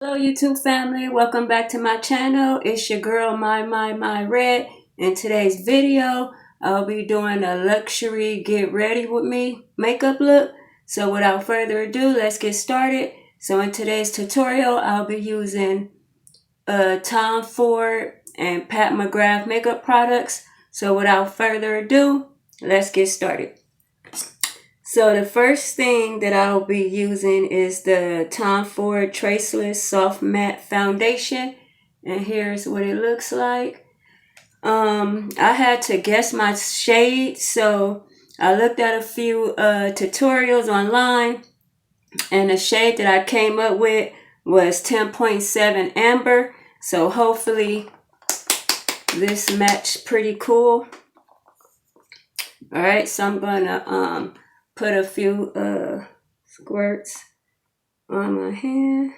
Hello YouTube family, welcome back to my channel. It's your girl maimaimaired. In today's video, I'll be doing a luxury get ready with me makeup look. So without further ado, let's get started. So in today's tutorial, I'll be using Tom Ford and Pat McGrath makeup products. So without further ado, let's get started. So the first thing that I'll be using is the Tom Ford Traceless Soft Matte Foundation. And here's what it looks like. I had to guess my shade, so I looked at a few tutorials online. And the shade that I came up with was 10.7 Amber. So hopefully this matched pretty cool. Alright, so I'm gonna put a few squirts on my hand,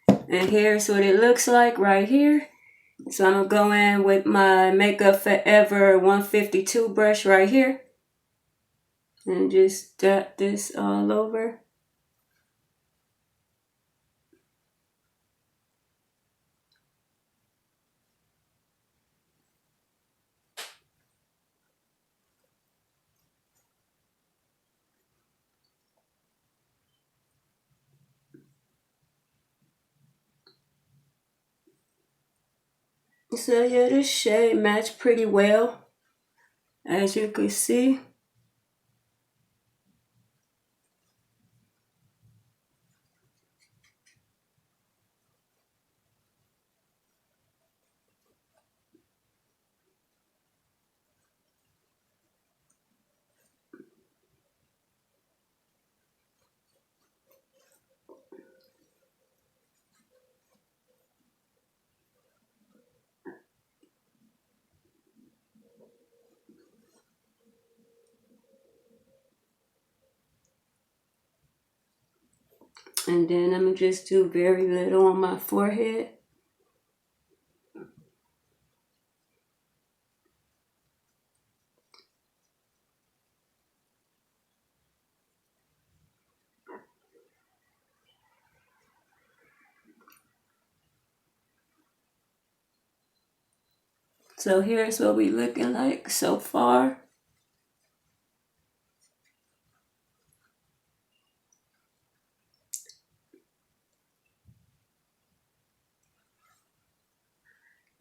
and here's what it looks like right here. So I'm gonna go in with my Makeup Forever 152 brush right here and just dab this all over. So yeah, this shade matched pretty well, as you can see. And then I'm gonna just do very little on my forehead. So here's what we looking like so far.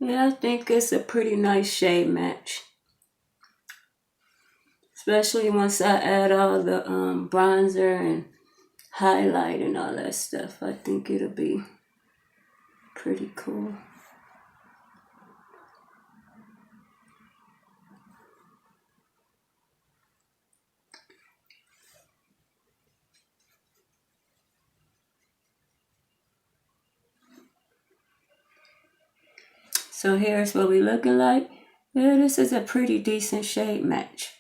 Yeah, I think it's a pretty nice shade match. Especially once I add all the bronzer and highlight and all that stuff. I think it'll be pretty cool. So here's what we looking like. Yeah, this is a pretty decent shade match.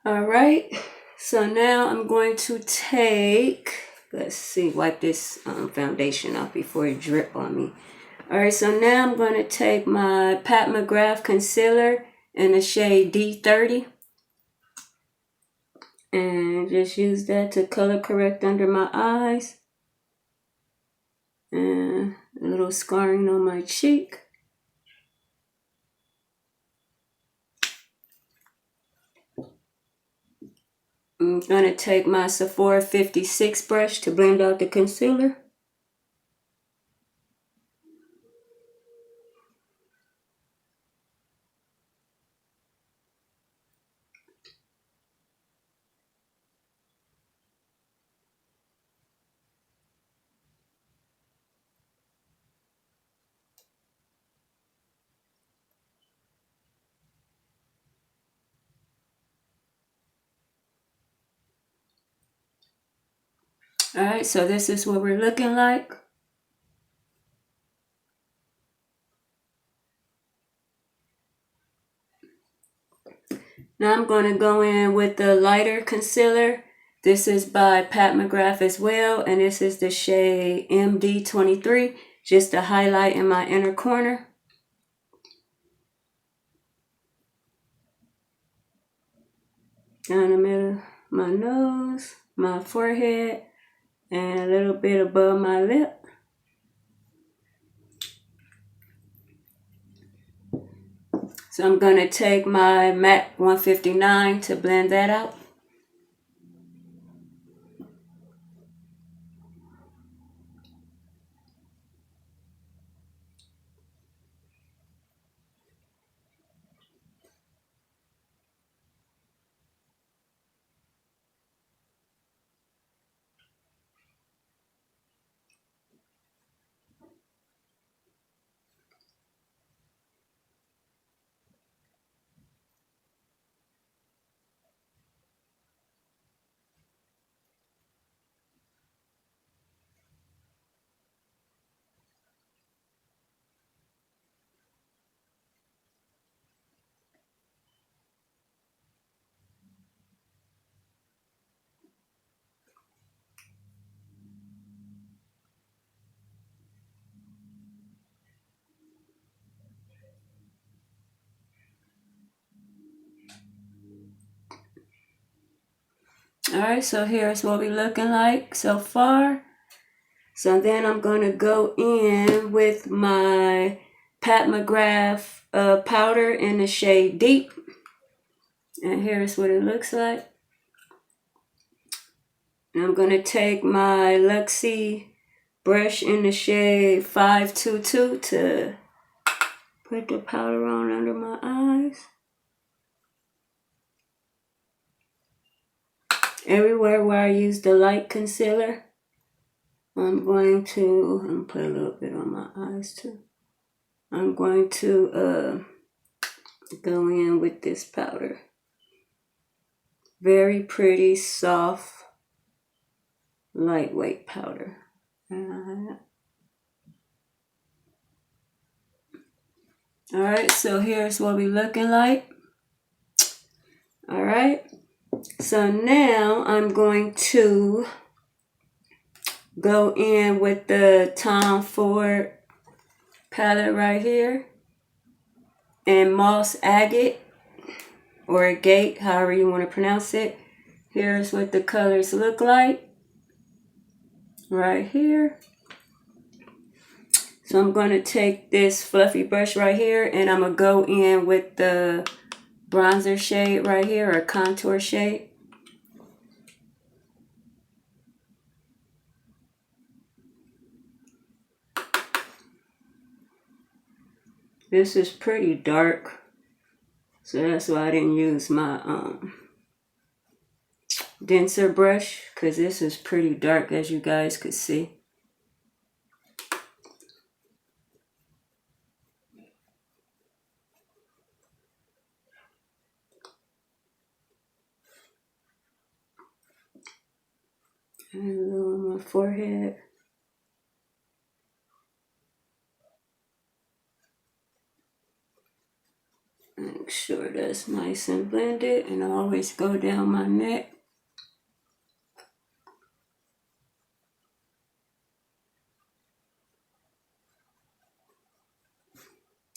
Alright, so now I'm going to take, let's see, wipe this foundation off before it drip on me. Alright, so now I'm going to take my Pat McGrath Concealer in the shade D30. And just use that to color correct under my eyes. And a little scarring on my cheek. I'm going to take my Sephora 56 brush to blend out the concealer. Alright, so this is what we're looking like. Now I'm going to go in with the lighter concealer. This is by Pat McGrath as well, and this is the shade MD23, just to highlight in my inner corner. down the middle of my nose, my forehead, and a little bit above my lip. So I'm going to take my MAC 159 to blend that out. Alright, so here's what we're looking like so far. So then I'm going to go in with my Pat McGrath powder in the shade Deep. And here's what it looks like. And I'm going to take my Luxie brush in the shade 522 to put the powder on under my eyes. Everywhere where I use the light concealer, I'm going to put a little bit on my eyes too. I'm going to go in with this powder. Very pretty, soft, lightweight powder. Alright, so here's what we're looking like. Alright, so now I'm going to go in with the Tom Ford palette right here and Moss Agate or Agate, however you want to pronounce it. Here's what the colors look like right here. So I'm going to take this fluffy brush right here and I'm going to go in with the bronzer shade right here, or contour shade. This is pretty dark, so that's why I didn't use my denser brush, because this is pretty dark, as you guys could see. And a little on my forehead. Make sure that's nice and blended, and I always go down my neck.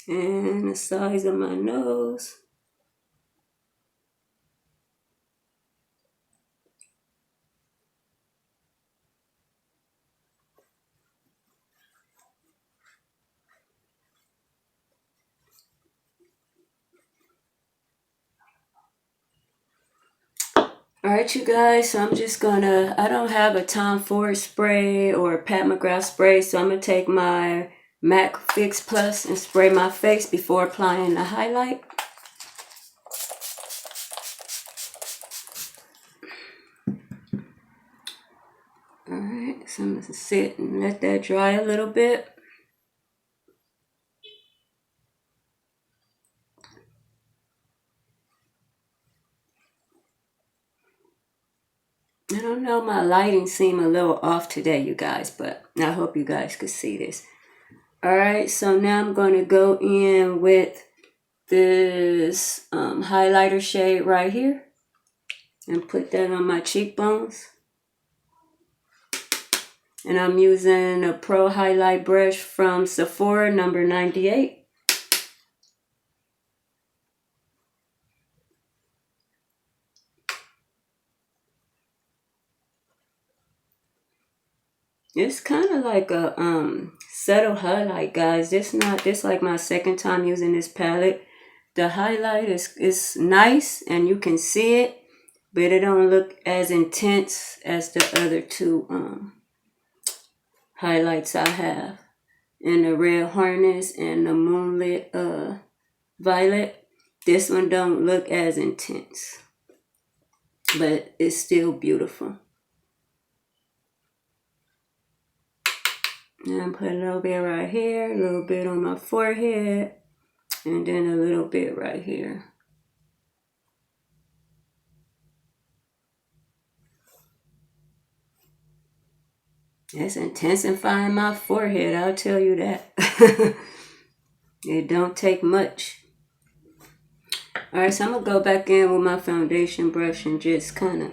And the sides of my nose. Alright, you guys, so I'm just gonna, I don't have a Tom Ford spray or Pat McGrath spray, so I'm gonna take my MAC Fix Plus and spray my face before applying the highlight. Alright, so I'm gonna sit and let that dry a little bit. I don't know, my lighting seemed a little off today, you guys, but I hope you guys could see this. Alright, so now I'm going to go in with this highlighter shade right here and put that on my cheekbones. And I'm using a Pro Highlight brush from Sephora, number 98. It's kind of like a subtle highlight, guys. This like my second time using this palette. The highlight is nice and you can see it, but it don't look as intense as the other two highlights I have. And the red harness and the moonlit violet. This one don't look as intense, but it's still beautiful. And put a little bit right here, a little bit on my forehead, and then a little bit right here. It's intensifying my forehead, I'll tell you that. It don't take much. Alright, so I'm going to go back in with my foundation brush and just kind of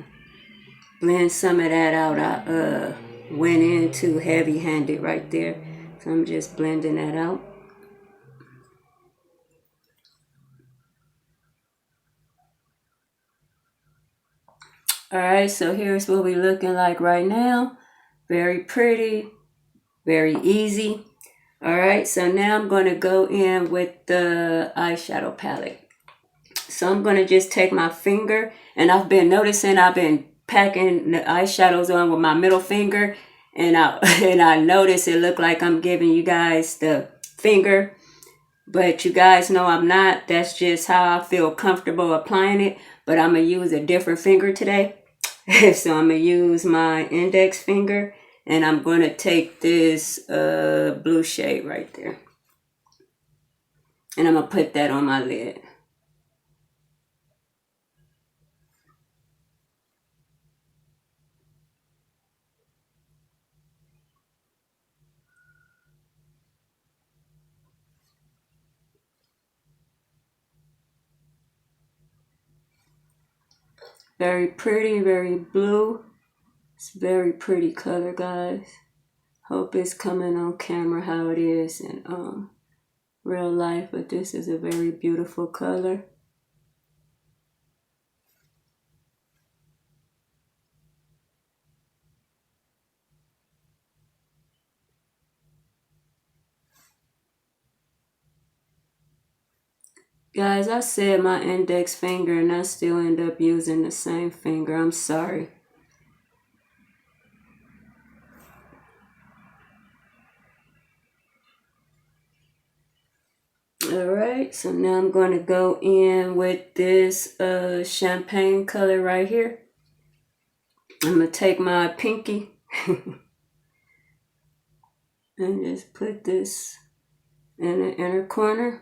blend some of that out. I went in too heavy-handed right there. So I'm just blending that out. Alright, so here's what we're looking like right now. Very pretty, very easy. Alright, so now I'm going to go in with the eyeshadow palette. So I'm going to just take my finger, and I've been noticing I've been packing the eyeshadows on with my middle finger, and I notice it look like I'm giving you guys the finger, but you guys know I'm not. That's just how I feel comfortable applying it, but I'm going to use a different finger today. So I'm going to use my index finger, and I'm going to take this blue shade right there, and I'm going to put that on my lid. Very pretty, very blue. It's very pretty color, guys. Hope it's coming on camera how it is in real life, but this is a very beautiful color. Guys, I said my index finger and I still end up using the same finger. I'm sorry. Alright, so now I'm going to go in with this champagne color right here. I'm going to take my pinky and just put this in the inner corner.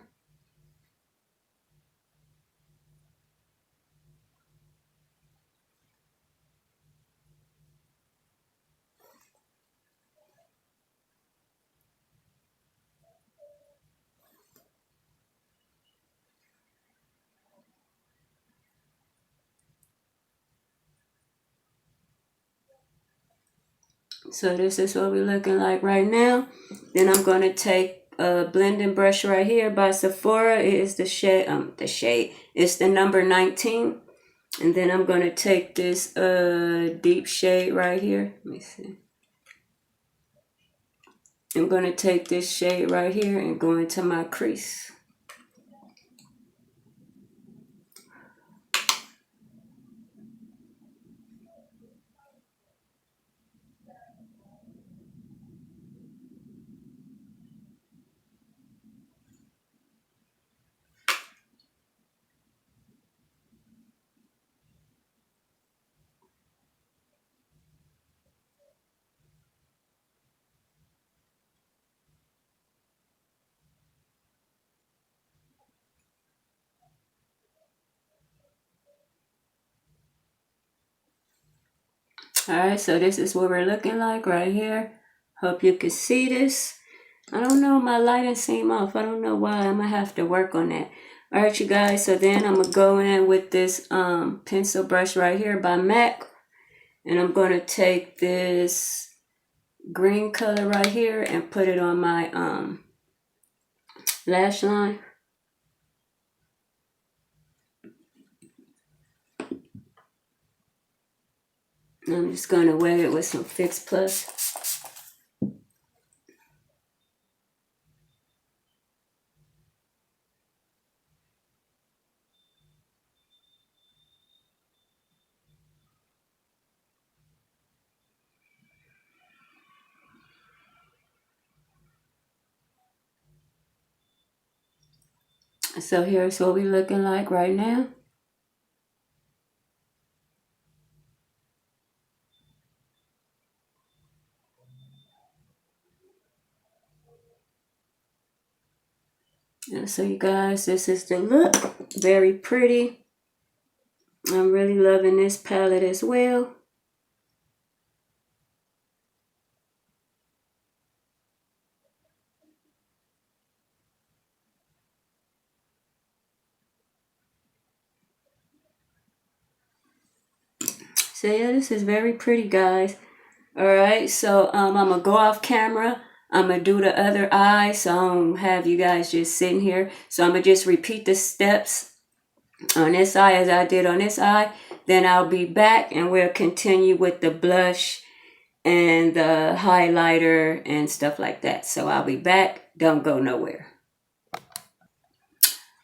So this is what we're looking like right now. Then I'm going to take a blending brush right here by Sephora. It is the shade, it's the number 19. And then I'm going to take this deep shade right here. Let me see. I'm going to take this shade right here and go into my crease. Alright, so this is what we're looking like right here. Hope you can see this. I don't know, my lighting seem off. I don't know why. I'm going to have to work on that. Alright, you guys, so then I'm going to go in with this pencil brush right here by MAC. And I'm going to take this green color right here and put it on my lash line. I'm just going to wet it with some Fix Plus. So here's what we're looking like right now. And so you guys, this is the look. Very pretty. I'm really loving this palette as well. So yeah, this is very pretty, guys. Alright, so I'm going to go off camera. I'm going to do the other eye, so I don't have you guys just sitting here. So I'm going to just repeat the steps on this eye as I did on this eye. Then I'll be back and we'll continue with the blush and the highlighter and stuff like that. So I'll be back. Don't go nowhere.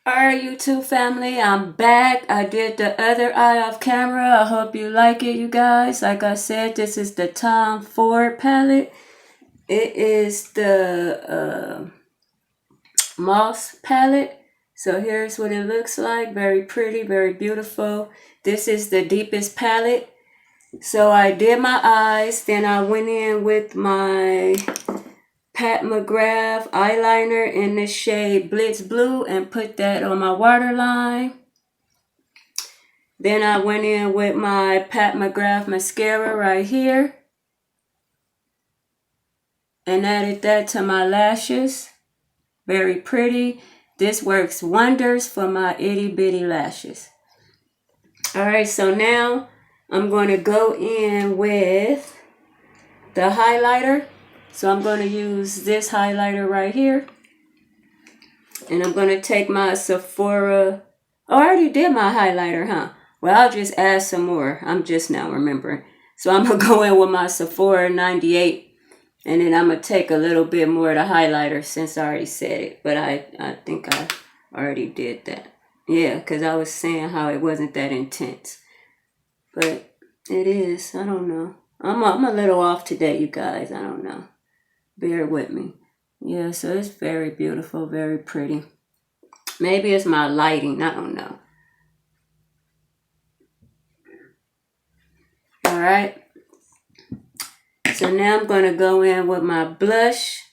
Alright, YouTube family, I'm back. I did the other eye off camera. I hope you like it, you guys. Like I said, this is the Tom Ford palette. It is the Moss palette. So here's what it looks like. Very pretty, very beautiful. This is the deepest palette. So I did my eyes. Then I went in with my Pat McGrath eyeliner in the shade Blitz Blue and put that on my waterline. Then I went in with my Pat McGrath mascara right here and added that to my lashes. Very pretty. This works wonders for my itty bitty lashes. Alright, so now I'm going to go in with the highlighter. So I'm going to use this highlighter right here. And I'm going to take my Sephora. Oh, I already did my highlighter, huh? Well, I'll just add some more. I'm just now remembering. So I'm going to go in with my Sephora 98. And then I'm going to take a little bit more of the highlighter since I already said it. But I think I already did that. Yeah, because I was saying how it wasn't that intense. But it is. I don't know. I'm a little off today, you guys. I don't know. Bear with me. Yeah, so it's very beautiful, very pretty. Maybe it's my lighting. I don't know. All right. So now I'm going to go in with my blush.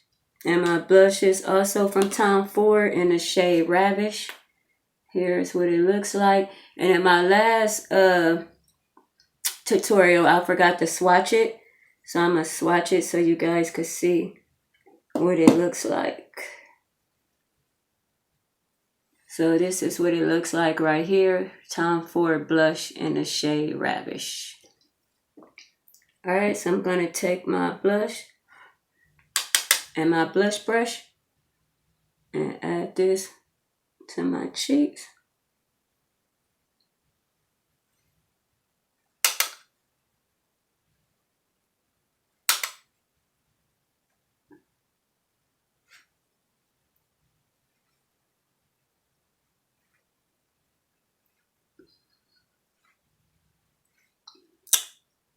And my blush is also from Tom Ford in the shade Ravish. Here's what it looks like. And in my last tutorial, I forgot to swatch it. So I'm going to swatch it so you guys could see what it looks like. So this is what it looks like right here. Tom Ford blush in the shade Ravish. Alright, so I'm going to take my blush and my blush brush and add this to my cheeks.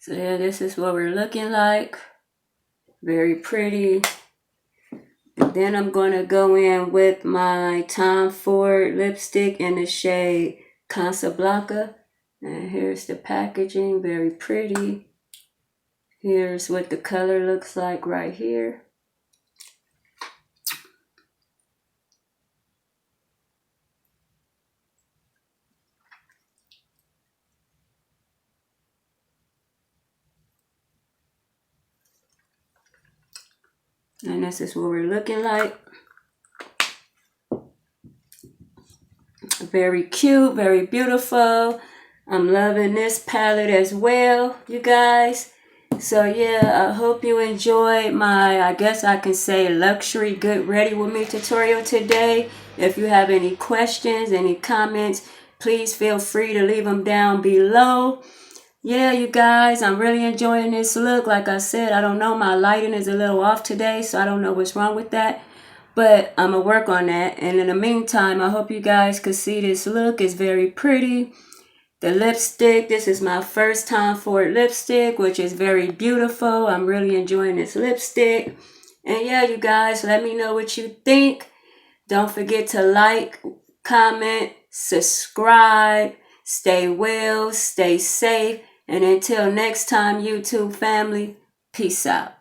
So yeah, this is what we're looking like. Very pretty. And then I'm going to go in with my Tom Ford lipstick in the shade Casablanca. And here's the packaging, very pretty. Here's what the color looks like right here. And this is what we're looking like. Very cute, very beautiful. I'm loving this palette as well, you guys. So yeah, I hope you enjoyed my, I guess I can say, luxury get ready with me tutorial today. If you have any questions, any comments, please feel free to leave them down below. Yeah, you guys, I'm really enjoying this look. Like I said, I don't know, my lighting is a little off today, so I don't know what's wrong with that. But I'm going to work on that. And in the meantime, I hope you guys could see this look. It's very pretty. The lipstick, this is my first Tom Ford lipstick, which is very beautiful. I'm really enjoying this lipstick. And yeah, you guys, let me know what you think. Don't forget to like, comment, subscribe. Stay well, stay safe, and until next time, YouTube family, peace out.